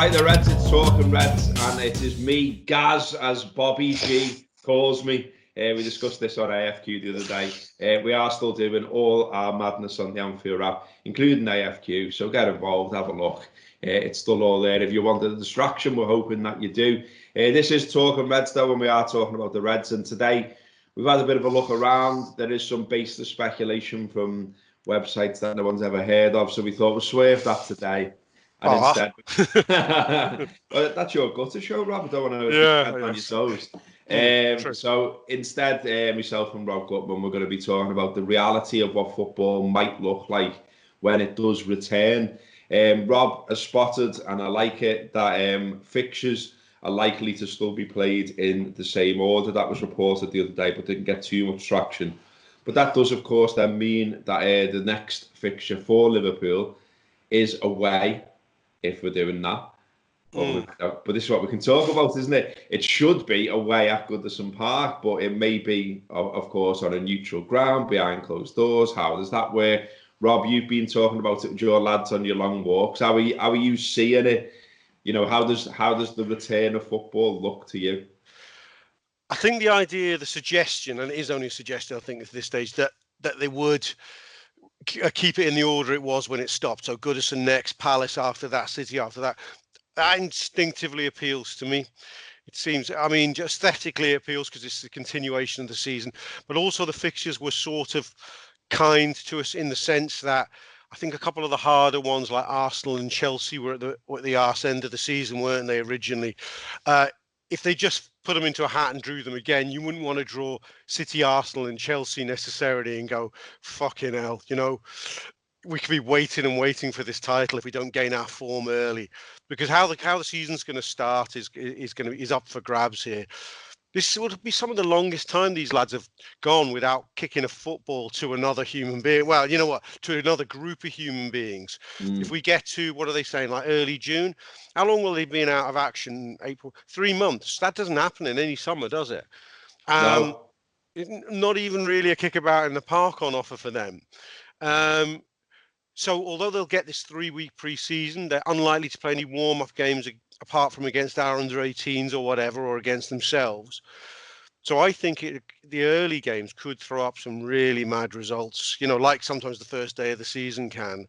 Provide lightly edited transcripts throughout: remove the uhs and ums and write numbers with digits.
right, the Reds, it's Talking Reds, and it is me, Gaz, as Bobby G calls me. We discussed this on AFQ the other day. We are still doing all our madness on the Anfield app, including AFQ, so get involved, have a look. It's still all there. If you want a distraction, we're hoping that you do. This is Talking Reds, though, and we are talking about the Reds, and today we've had a bit of a look around. There is some baseless speculation from websites that no one's ever heard of, so we thought we'd swerve that today. And instead, well, that's your gutter show, Rob. I don't want to tread on your toes. So instead, myself and Rob Gutmann, we're going to be talking about the reality of what football might look like when it does return. Rob has spotted, and I like it, that fixtures are likely to still be played in the same order. That was reported the other day, but didn't get too much traction. But that does, of course, then mean that the next fixture for Liverpool is away, if we're doing that. But this is what we can talk about, isn't it? It should be away at Goodison Park, but it may be, of course, on a neutral ground, behind closed doors. How does that work? Rob, you've been talking about it with your lads on your long walks. How are you seeing it? You know, how does the return of football look to you? I think the idea, the suggestion, and it is only a suggestion, I think, at this stage, that they would keep it in the order it was when it stopped. So Goodison next, Palace after that, City after that. That instinctively appeals to me. It seems, I mean, just aesthetically it appeals because it's the continuation of the season, but also the fixtures were sort of kind to us in the sense that I think a couple of the harder ones like Arsenal and Chelsea were at the arse end of the season, weren't they, originally? If they just put them into a hat and drew them again, you wouldn't want to draw City, Arsenal and Chelsea necessarily and go, fucking hell, you know, we could be waiting and waiting for this title if we don't gain our form early, because how the season's going to start is up for grabs here. This would be some of the longest time these lads have gone without kicking a football to another human being. Well, you know what? To another group of human beings. If we get to, what are they saying, like early June? How long will they be out of action? April? 3 months. That doesn't happen in any summer, does it? No. Not even really a kickabout in the park on offer for them. So although they'll get this 3-week pre-season, they're unlikely to play any warm-up games apart from against our under-18s or whatever, or against themselves. So I think the early games could throw up some really mad results, you know, like sometimes the first day of the season can.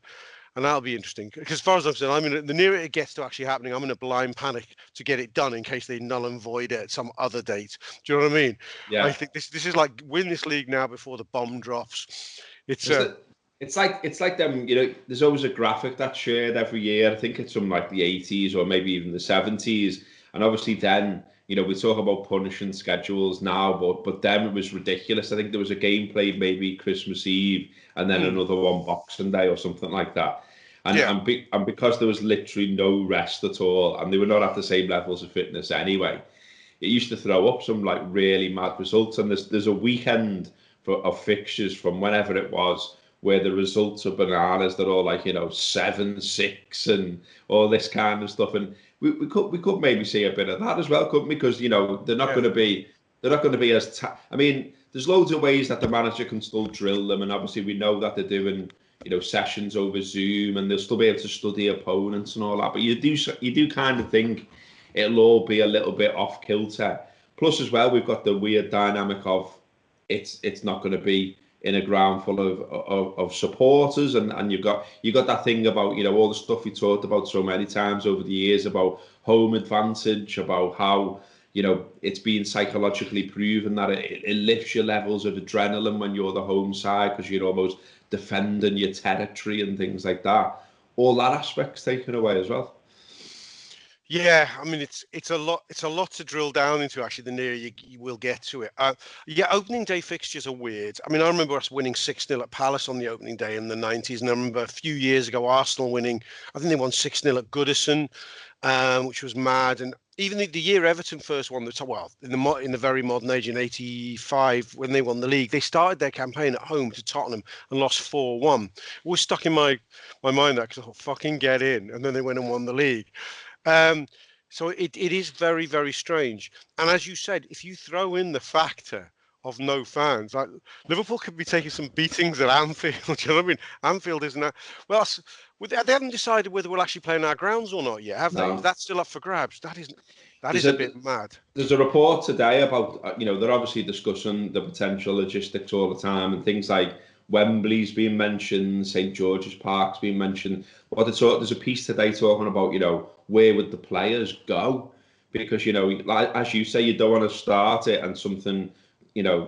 And that'll be interesting. Because as far as I'm saying, the nearer it gets to actually happening, I'm in a blind panic to get it done in case they null and void it at some other date. Do you know what I mean? Yeah. I think this is like win this league now before the bomb drops. It's like them, you know, there's always a graphic that's shared every year. I think it's from like the 80s or maybe even the 70s. And obviously then, you know, we talk about punishing schedules now, but then it was ridiculous. I think there was a game played maybe Christmas Eve and then another one Boxing Day or something like that. And because there was literally no rest at all, and they were not at the same levels of fitness anyway, it used to throw up some like really mad results. And there's a weekend of fixtures from whenever it was, where the results are bananas. They're all like, you know, 7-6 and all this kind of stuff. And we could maybe see a bit of that as well, couldn't we? Because, you know, they're not going to be as I mean, there's loads of ways that the manager can still drill them, and obviously we know that they're doing, you know, sessions over Zoom, and they'll still be able to study opponents and all that. But you do kind of think it'll all be a little bit off kilter. Plus, as well, we've got the weird dynamic of it's not going to be in a ground full of supporters, and you've got that thing about, you know, all the stuff we talked about so many times over the years about home advantage, about how, you know, it's been psychologically proven that it lifts your levels of adrenaline when you're the home side because you're almost defending your territory and things like that. All that aspect's taken away as well. Yeah, I mean, it's a lot to drill down into, actually, the nearer you will get to it. Opening day fixtures are weird. I mean, I remember us winning 6-0 at Palace on the opening day in the 90s, and I remember a few years ago Arsenal winning, I think they won 6-0 at Goodison, which was mad. And even the year Everton first won in the very modern age in 85, when they won the league, they started their campaign at home to Tottenham and lost 4-1. It was stuck in my mind that, because I thought, fucking get in, and then they went and won the league. So it is very, very strange. And as you said, if you throw in the factor of no fans. Like Liverpool could be taking some beatings at Anfield. Do you know what I mean? Anfield isn't that well. They haven't decided whether we'll actually play in our grounds or not yet, have they? Is No. that still up for grabs? That There's is a bit mad. There's a report today about, they're obviously discussing the potential logistics all the time, and things like Wembley's being mentioned, St George's Park's being mentioned. But there's a piece today talking about, where would the players go? Because, like, as you say, you don't want to start it and something,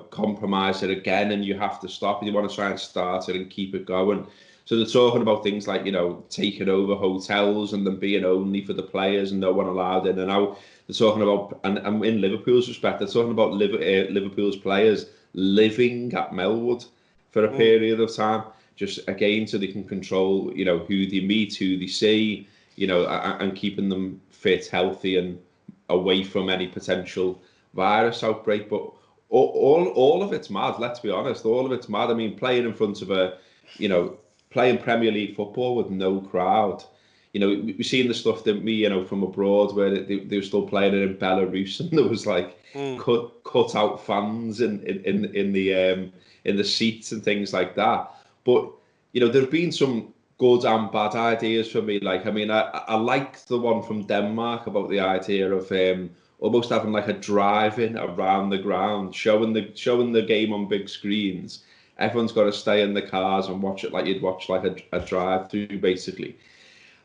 compromise it again, and you have to stop it. You want to try and start it and keep it going. So they're talking about things like, taking over hotels and them being only for the players and no one allowed in and out. They're talking about, and in Liverpool's respect, they're talking about Liverpool's players living at Melwood for a period of time, just again so they can control, who they meet, who they see, and keeping them fit, healthy, and away from any potential virus outbreak. But all of it's mad. Let's be honest, all of it's mad. I mean, playing in front of playing Premier League football with no crowd. We've seen the stuff that from abroad where they were still playing it in Belarus, and there was like cut out fans in the seats and things like that. But there've been some good and bad ideas for me. Like, I mean, I liked the one from Denmark about the idea of almost having like a drive-in around the ground, showing the game on big screens. Everyone's got to stay in the cars and watch it like you'd watch like a drive-through, basically.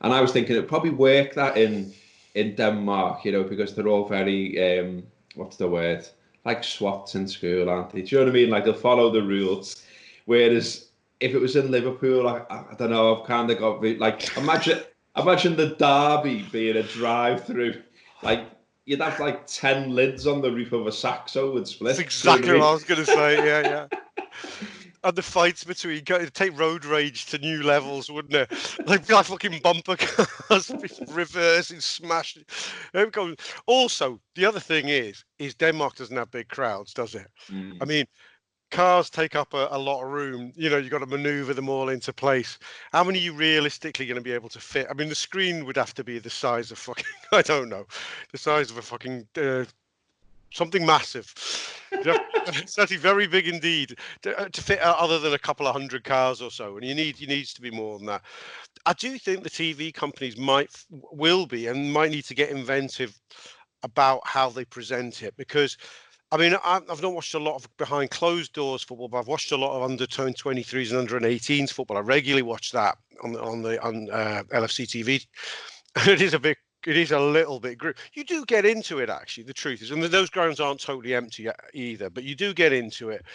And I was thinking it'd probably work that in Denmark, because they're all very, what's the word? Like swats in school, aren't they? Do you know what I mean? Like they'll follow the rules. Whereas if it was in Liverpool, I don't know, I've kind of got, like, imagine the derby being a drive-through. Like, you'd have like 10 lids on the roof of a Saxo would split. That's exactly what I was going to say, yeah. And the fights between, take road rage to new levels, wouldn't it? Like fucking bumper cars reversing, smashing. Also, the other thing is Denmark doesn't have big crowds, does it? I mean, cars take up a lot of room. You've got to maneuver them all into place. How many are you realistically going to be able to fit? I mean, the screen would have to be the size of fucking, I don't know, the size of a fucking... something massive. Certainly very big indeed to fit other than a couple of hundred cars or so, and you needs to be more than that. I do think the TV companies might need to get inventive about how they present it, because I mean, I've not watched a lot of behind closed doors football, but I've watched a lot of under 23s and under 18s football. I regularly watch that on LFC TV, and it is a little bit group. You do get into it, actually. The truth is, and those grounds aren't totally empty either, but you do get into it.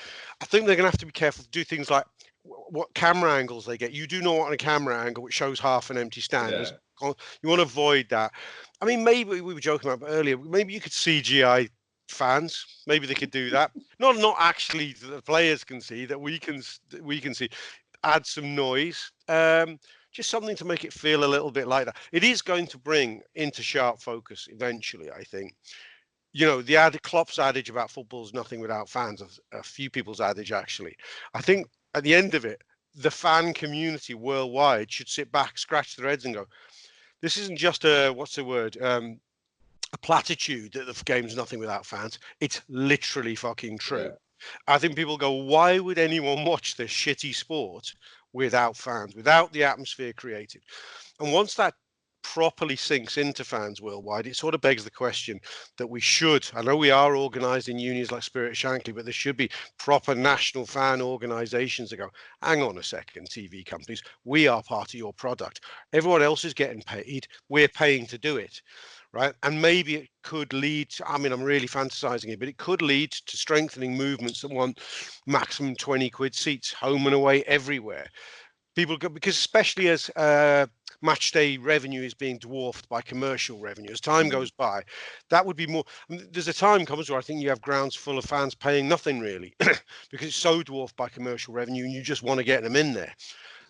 I think they're going to have to be careful to do things like what camera angles they get. You do not want a camera angle which shows half an empty stand. Yeah. You want to avoid that. I mean, maybe we were joking about earlier. Maybe you could CGI fans. Maybe they could do that. Not actually the players can see, that we can see. Add some noise. Just something to make it feel a little bit like that. It is going to bring into sharp focus eventually, I think. The Klopp's adage about football is nothing without fans, a few people's adage, actually. I think at the end of it, the fan community worldwide should sit back, scratch their heads and go, this isn't just a platitude that the game's nothing without fans. It's literally fucking true. Yeah. I think people go, why would anyone watch this shitty sport without fans, without the atmosphere created? And once that properly sinks into fans worldwide, it sort of begs the question that we should, I know we are organised in unions like Spirit Shankly, but there should be proper national fan organisations that go, hang on a second, TV companies, we are part of your product. Everyone else is getting paid. We're paying to do it. Right. And maybe it could lead to, I mean, I'm really fantasizing it, but it could lead to strengthening movements that want maximum 20 quid seats, home and away, everywhere. People go, because especially as match day revenue is being dwarfed by commercial revenue, as time goes by, that would be more. I mean, there's a time comes where I think you have grounds full of fans paying nothing really, because it's so dwarfed by commercial revenue and you just want to get them in there.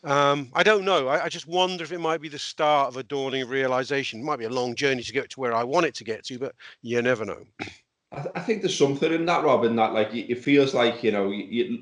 I don't know. I just wonder if it might be the start of a dawning realization. It might be a long journey to get to where I want it to get to, but you never know. I think there's something in that, Rob, in that, like, it feels like, you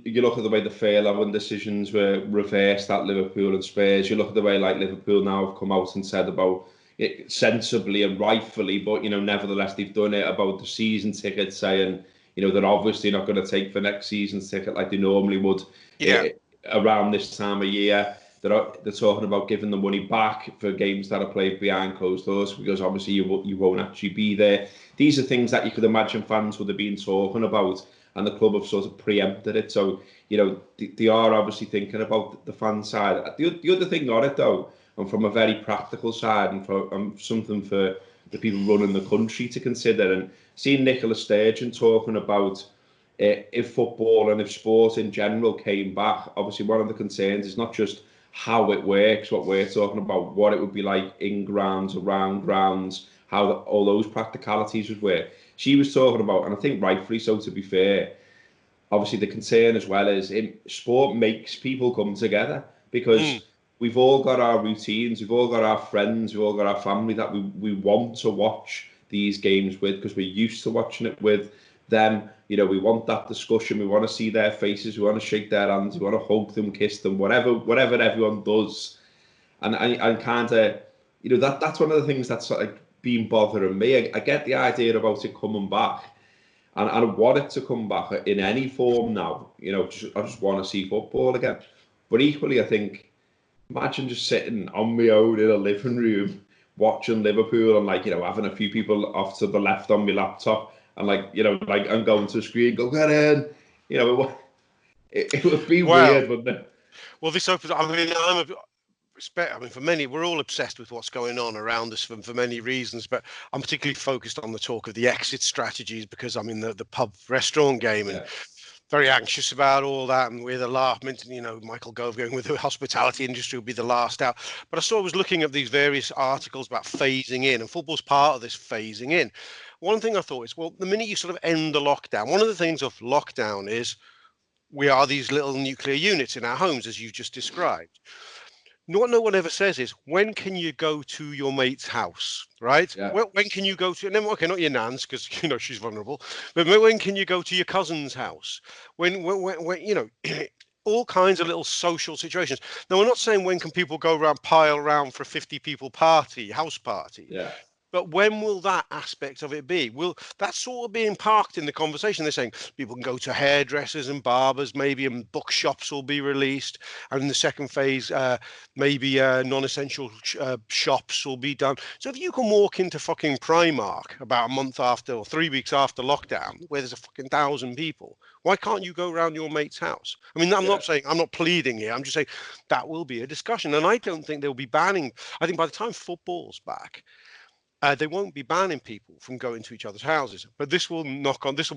look at the way the furloughing decisions were reversed at Liverpool and Spurs. You look at the way, like, Liverpool now have come out and said about it sensibly and rightfully, but, nevertheless, they've done it about the season ticket, saying, they're obviously not going to take for next season's ticket like they normally would Yeah. around this time of year. They're talking about giving the money back for games that are played behind closed doors because obviously you won't actually be there. These are things that you could imagine fans would have been talking about, and the club have sort of preempted it. So, they are obviously thinking about the fan side. The other thing on it, though, and from a very practical side, and for something for the people running the country to consider, and seeing Nicola Sturgeon talking about if football and if sport in general came back, obviously one of the concerns is not just how it works, what we're talking about, what it would be like in grounds, around grounds, how all those practicalities would work. She was talking about, and I think rightfully so, to be fair, obviously the concern as well is sport makes people come together because we've all got our routines, we've all got our friends, we've all got our family that we want to watch these games with because we're used to watching it with them. We want that discussion, we want to see their faces, we want to shake their hands, we want to hug them, kiss them, whatever everyone does. And kind of, that's one of the things that's like been bothering me. I get the idea about it coming back, and I want it to come back in any form now. I just want to see football again. But equally, I think, imagine just sitting on my own in a living room watching Liverpool and having a few people off to the left on my laptop and I'm going to the screen, go get in. It would be weird, wouldn't it? Well, this opens. For many, we're all obsessed with what's going on around us for many reasons, but I'm particularly focused on the talk of the exit strategies because I'm in the pub restaurant game and very anxious about all that. And we're the last, Michael Gove going with the hospitality industry will be the last out. But I was looking at these various articles about phasing in, and football's part of this phasing in. One thing I thought is, well, the minute you sort of end the lockdown, one of the things of lockdown is we are these little nuclear units in our homes, as you've just described. What no one ever says is, when can you go to your mate's house, right? Yeah. When can you go to, okay, not your nan's because, she's vulnerable, but when can you go to your cousin's house? When all kinds of little social situations. Now, we're not saying when can people go around, pile around for a 50 people party, house party. Yeah. But when will that aspect of it be? Will that's sort of being parked in the conversation? They're saying people can go to hairdressers and barbers, maybe, and bookshops will be released. And in the second phase, maybe non-essential shops will be done. So if you can walk into fucking Primark about a month after or 3 weeks after lockdown, where there's a fucking 1,000 people, why can't you go around your mate's house? I mean, I'm not saying, I'm not pleading here. I'm just saying that will be a discussion. And I don't think they'll be banning. I think by the time football's back, they won't be banning people from going to each other's houses, but this will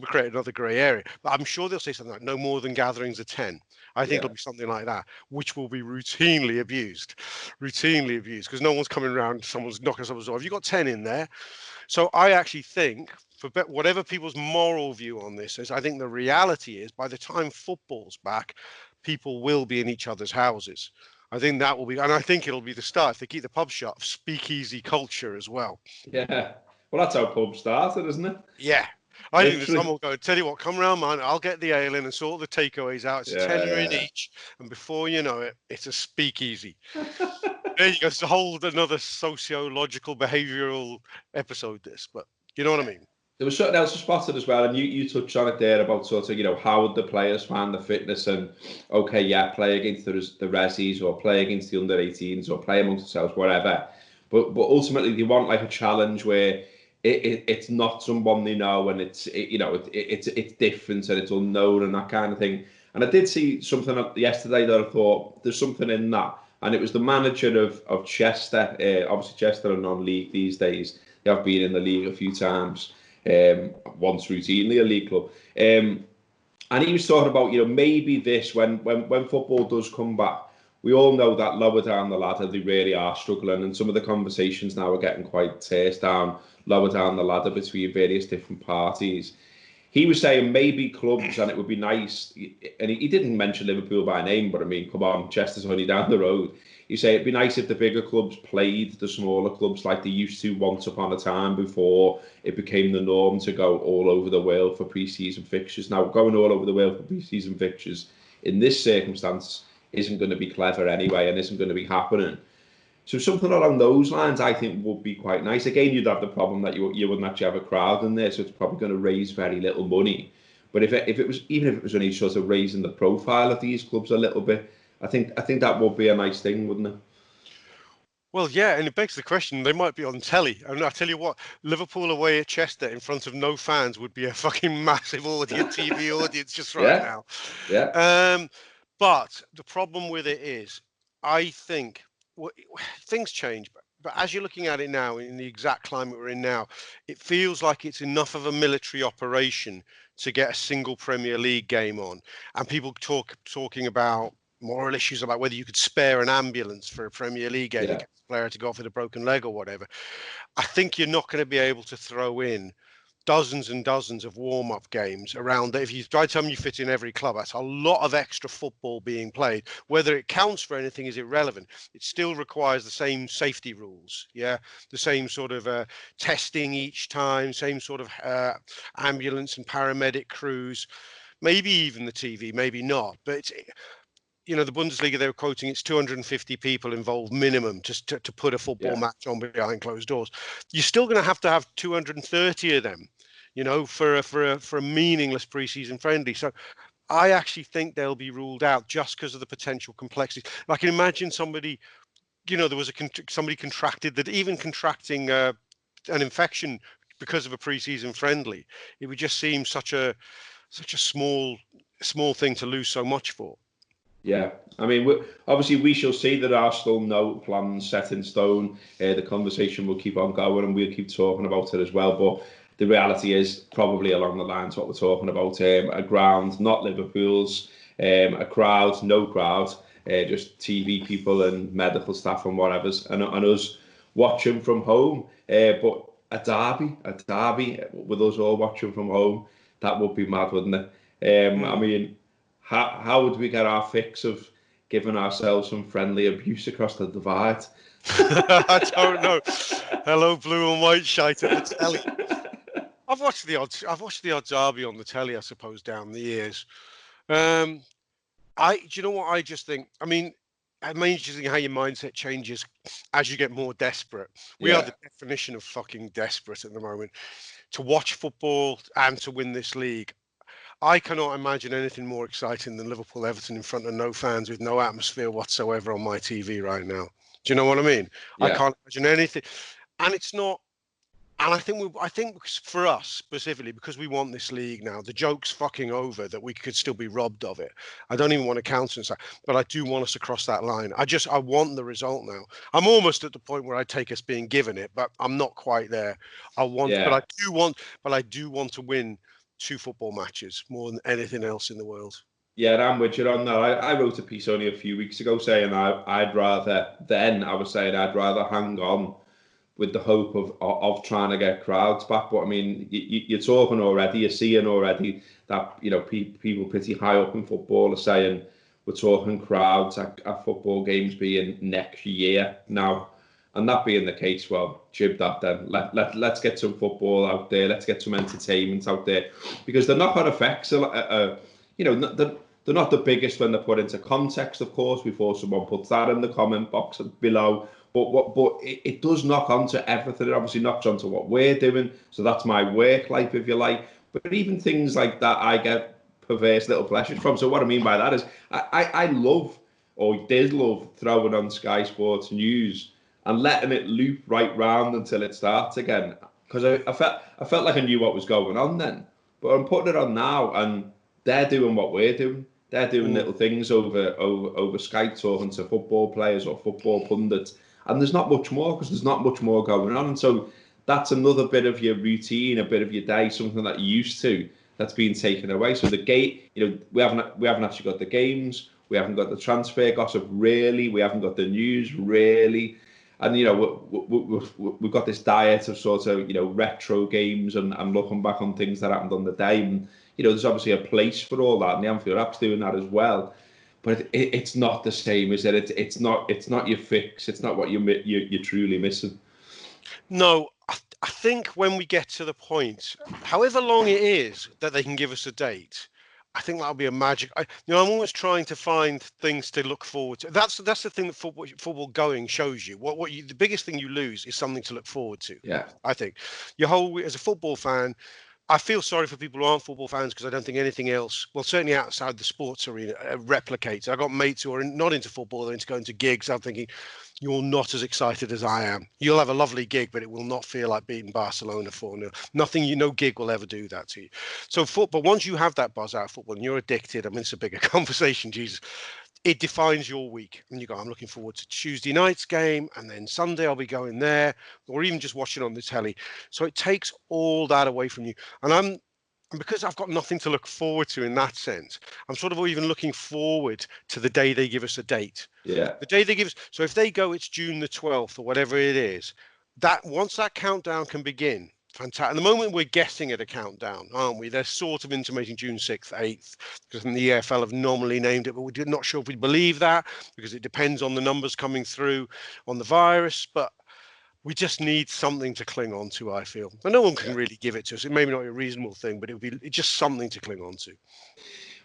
create another grey area. But I'm sure they'll say something like no more than gatherings of 10. I think it'll be something like that, which will be routinely abused, because no one's coming around, someone's knocking someone's door. Have you got 10 in there? So I actually think, for whatever people's moral view on this is, I think the reality is by the time football's back, people will be in each other's houses. I think that will be, and I think it'll be the start, if they keep the pub shut, of speakeasy culture as well. Yeah. Well, that's how pubs started, isn't it? Yeah. I think that someone will go, tell you what, come round mine, I'll get the ale in and sort the takeaways out. It's a tenner in each. And before you know it, it's a speakeasy. There you go. It's a whole another sociological, behavioural episode, this, but you know what I mean? There was something else I spotted as well, and you touched on it there about sort of, how would the players find the fitness and, play against the resis or play against the under-18s or play amongst themselves, whatever. But ultimately, they want like a challenge where it's not someone they know and it's different and it's unknown and that kind of thing. And I did see something yesterday that I thought there's something in that, and it was the manager of Chester. Obviously, Chester are non-league these days. They have been in the league a few times. Once routinely a league club, and he was talking about maybe this when football does come back, we all know that lower down the ladder they really are struggling, and some of the conversations now are getting quite terse down lower down the ladder between various different parties. He was saying maybe clubs, and it would be nice, and he didn't mention Liverpool by name, but I mean, come on, Chester's only down the road. You say it'd be nice if the bigger clubs played the smaller clubs like they used to once upon a time before it became the norm to go all over the world for pre-season fixtures. Now, going all over the world for pre-season fixtures in this circumstance isn't going to be clever anyway and isn't going to be happening. So something along those lines, I think, would be quite nice. Again, you'd have the problem that you wouldn't actually have a crowd in there, so it's probably going to raise very little money. But if it was, even if it was only sort of raising the profile of these clubs a little bit, I think that would be a nice thing, wouldn't it? Well, yeah, and it begs the question, they might be on telly. I mean, I tell you what, Liverpool away at Chester in front of no fans would be a fucking massive audience, TV audience just right Yeah, now. yeah, But the problem with it is, I think things change, but as you're looking at it now, in the exact climate we're in now, it feels like it's enough of a military operation to get a single Premier League game on, and people talking about moral issues about whether you could spare an ambulance for a Premier League game in yeah, case the player had to go off with a broken leg or whatever. I think you're not going to be able to throw in dozens and dozens of warm-up games around that. If you by the time you fit in every club, that's a lot of extra football being played. Whether it counts for anything is irrelevant. It still requires the same safety rules, the same sort of testing each time, same sort of ambulance and paramedic crews, maybe even the TV, maybe not, but it's, the Bundesliga, they were quoting it's 250 people involved minimum just to put a football yeah, match on behind closed doors. You're still going to have 230 of them, for a meaningless preseason friendly. So I actually think they'll be ruled out just because of the potential complexity. I can imagine somebody, there was somebody contracted that, even contracting an infection because of a preseason friendly, it would just seem such a small thing to lose so much for. yeah. I mean, obviously, we shall see. There are still no plans set in stone. The conversation will keep on going, and we'll keep talking about it as well. But the reality is probably along the lines of what we're talking about: a ground, not Liverpool's, a crowd, no crowd, just TV people and medical staff and whatever's, and us watching from home. But a derby with us all watching from home, that would be mad, wouldn't it? I mean, how would we get our fix of giving ourselves some friendly abuse across the divide? I don't know. Hello, blue and white shite at the telly. I've watched the odd derby on the telly, I suppose, down the years. Do you know what I just think? I mean, interesting how your mindset changes as you get more desperate. We are Yeah, the definition of fucking desperate at the moment to watch football and to win this league. I cannot imagine anything more exciting than Liverpool Everton in front of no fans with no atmosphere whatsoever on my TV right now. Do you know what I mean? I yeah, can't imagine anything, and it's not. And I think for us specifically, because we want this league now, the joke's fucking over that we could still be robbed of it. I don't even want to countenance that, but I do want us to cross that line. I want the result now. I'm almost at the point where I take us being given it, but I'm not quite there. yeah. But I do want to win 2 football matches more than anything else in the world. Yeah, I'm with you on that. I wrote a piece only a few weeks ago saying I'd rather, then I was saying I'd rather hang on with the hope of trying to get crowds back. But I mean, you're talking already, you're seeing already that, people pretty high up in football are saying we're talking crowds at football games being next year now. And that being the case, well, jib that then. Let's get some football out there. Let's get some entertainment out there. Because the knock-on effects are they're not the biggest when they're put into context, of course, before someone puts that in the comment box below. But it does knock onto everything. It obviously knocks onto what we're doing. So that's my work life, if you like. But even things like that, I get perverse little pleasures from. So what I mean by that is I love, or did love, throwing on Sky Sports News and letting it loop right round until it starts again. Because I felt like I knew what was going on then. But I'm putting it on now, and they're doing what we're doing. They're doing little things over Skype, talking to football players or football pundits, and there's not much more because there's not much more going on. And so that's another bit of your routine, a bit of your day, something that you're used to that's being taken away. So the gate, we haven't actually got the games, we haven't got the transfer gossip really, we haven't got the news really, and we've got this diet of sort of retro games and looking back on things that happened on the day. And there's obviously a place for all that, and the Anfield app's doing that as well. But it's not the same, is it? It's not your fix. It's not what you're truly missing. No, I think when we get to the point, however long it is that they can give us a date, I think that'll be a magic. I'm always trying to find things to look forward to. That's the thing that football going shows you. The biggest thing you lose is something to look forward to. Yeah, I think as a football fan, I feel sorry for people who aren't football fans because I don't think anything else, well, certainly outside the sports arena, replicates. I got mates who are not into football, they're into going to gigs. I'm thinking, you're not as excited as I am. You'll have a lovely gig, but it will not feel like beating Barcelona 4-0. Nothing, no gig will ever do that to you. So football, once you have that buzz out of football and you're addicted, I mean, it's a bigger conversation, Jesus. It defines your week. And you go, I'm looking forward to Tuesday night's game, and then Sunday I'll be going there, or even just watching on the telly. So it takes all that away from you. And because I've got nothing to look forward to in that sense, I'm sort of even looking forward to the day they give us a date. Yeah. The day they give us, so if they go, it's June the 12th or whatever it is, that once that countdown can begin, fantastic. At the moment, we're guessing at a countdown, aren't we? They're sort of intimating June 6th, 8th, because the EFL have normally named it, but we're not sure if we believe that because it depends on the numbers coming through on the virus. But we just need something to cling on to, I feel. And no one can really give it to us. It may be not a reasonable thing, but it would be just something to cling on to.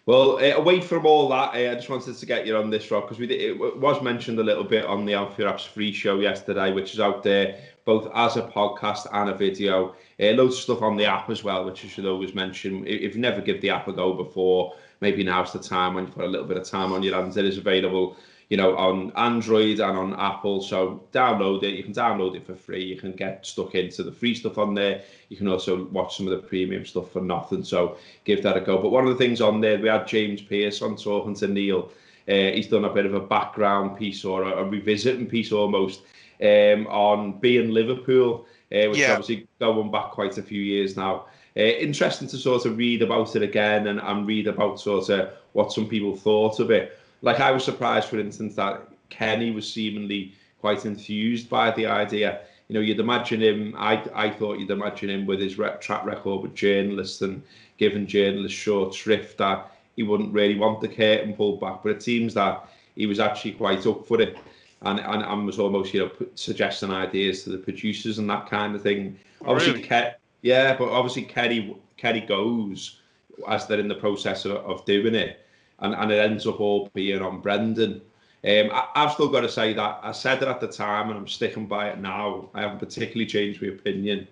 Well, away from all that, I just wanted to get you on this, Rob, because it was mentioned a little bit on the Anfield App's free show yesterday, which is out there both as a podcast and a video. Loads of stuff on the app as well, which I should always mention. If you never give the app a go before, maybe now's the time when you've got a little bit of time on your hands. It is available, on Android and on Apple. So download it. You can download it for free. You can get stuck into the free stuff on there. You can also watch some of the premium stuff for nothing. So give that a go. But one of the things on there, we had James Pearce on talking to Neil. He's done a bit of a background piece or a revisiting piece almost on being Liverpool, which is obviously going back quite a few years now. Interesting to sort of read about it again and read about sort of what some people thought of it. Like I was surprised, for instance, that Kenny was seemingly quite enthused by the idea. You'd imagine him, I thought you'd imagine him with his track record with journalists and giving journalists short shrift that he wouldn't really want the curtain pulled back. But it seems that he was actually quite up for it and was almost, suggesting ideas to the producers and that kind of thing. Obviously, really? But obviously Kenny goes as they're in the process of doing it. And it ends up all being on Brendan. I've still got to say that I said it at the time, and I'm sticking by it now. I haven't particularly changed my opinion.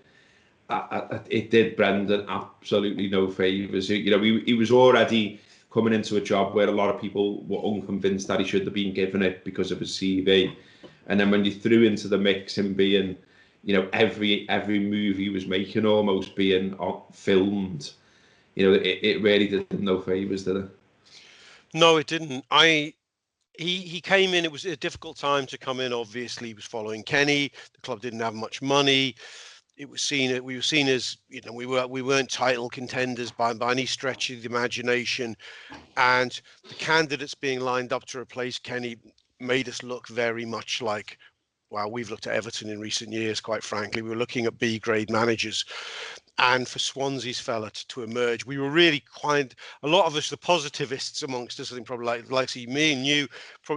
It did Brendan absolutely no favours. He was already coming into a job where a lot of people were unconvinced that he should have been given it because of his CV. And then when you threw into the mix him being, every move he was making almost being filmed, it really did him no favours, did it? No, it didn't. He came in. It was a difficult time to come in. Obviously, he was following Kenny. The club didn't have much money. We were seen as we weren't title contenders by any stretch of the imagination, and the candidates being lined up to replace Kenny made us look very much like. Well, we've looked at Everton in recent years, quite frankly. We were looking at B-grade managers. And for Swansea's fella to emerge, we were really a lot of us, the positivists amongst us, I think probably like me and you,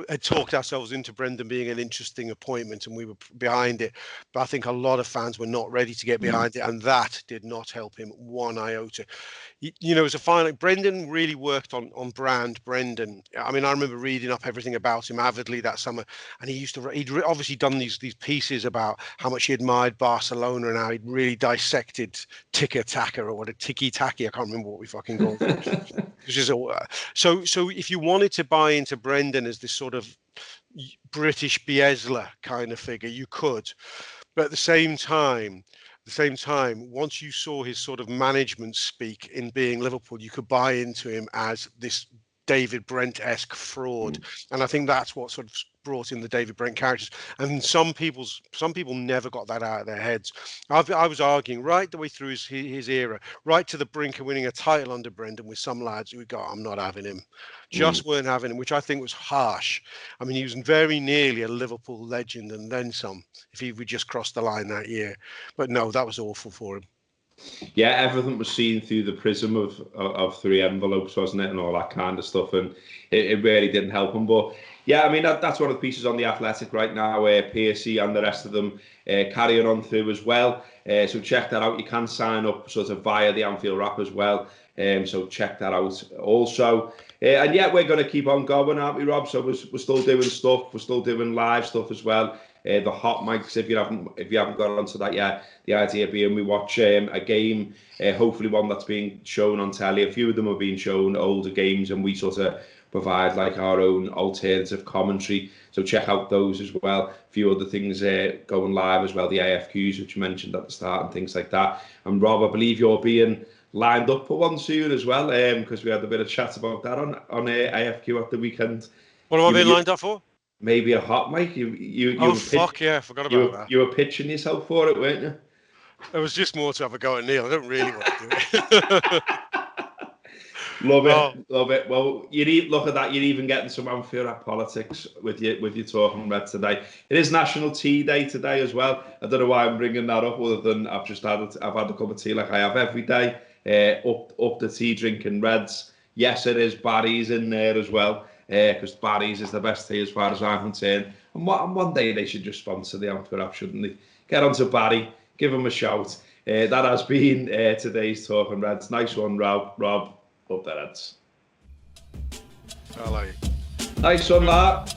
had talked ourselves into Brendan being an interesting appointment and we were behind it. But I think a lot of fans were not ready to get behind it, and that did not help him one iota. As a final, Brendan really worked on brand Brendan. I mean, I remember reading up everything about him avidly that summer, and he'd obviously done these pieces about how much he admired Barcelona and how he'd really dissected tiki-taka or what a tiki-taki, I can't remember what we fucking called it. Which is so if you wanted to buy into Brendan as this sort of British Bielsa kind of figure, you could. But at the same time, once you saw his sort of management speak in being Liverpool, you could buy into him as this David Brent-esque fraud. And I think that's what sort of brought in the David Brent characters. And some people never got that out of their heads. I was arguing right the way through his era, right to the brink of winning a title under Brendan with some lads who go, I'm not having him. Just weren't having him, which I think was harsh. I mean, he was very nearly a Liverpool legend and then some, if he would just crossed the line that year. But no, that was awful for him. Yeah, everything was seen through the prism of three envelopes, wasn't it, and all that kind of stuff, and it really didn't help him. But yeah, I mean that's one of the pieces on the Athletic right now, where Piercy and the rest of them carrying on through as well. So check that out. You can sign up sort of via the Anfield app as well. So check that out also. And yeah, we're going to keep on going, aren't we, Rob? So we're still doing stuff. We're still doing live stuff as well. the hot mics, if you haven't got onto that yet. The idea being we watch a game, hopefully one that's being shown on telly. A few of them are being shown, older games, and we sort of provide like our own alternative commentary. So check out those as well. A few other things going live as well, the AFQs, which you mentioned at the start, and things like that. And Rob, I believe you're being lined up for one soon as well, because we had a bit of chat about that on AFQ at the weekend. What am I being lined up for? Maybe a hot mic. You I forgot about that. You were pitching yourself for it, weren't you? It was just more to have a go at Neil. I don't really want to do it. Love it. Well, look at that. You're even getting some Anfield politics with your Talking Red today. It is National Tea Day today as well. I don't know why I'm bringing that up, other than I've had a cup of tea like I have every day. Up the tea, drinking Reds. Yes, it is Barry's in there as well, because Barry's is the best tea as far as I'm concerned. And one day they should just sponsor the Anfield app, shouldn't they? Get on to Barry, give him a shout. That has been today's Talking Reds. Nice one, Rob. Up the Reds. I like it. Nice one, that.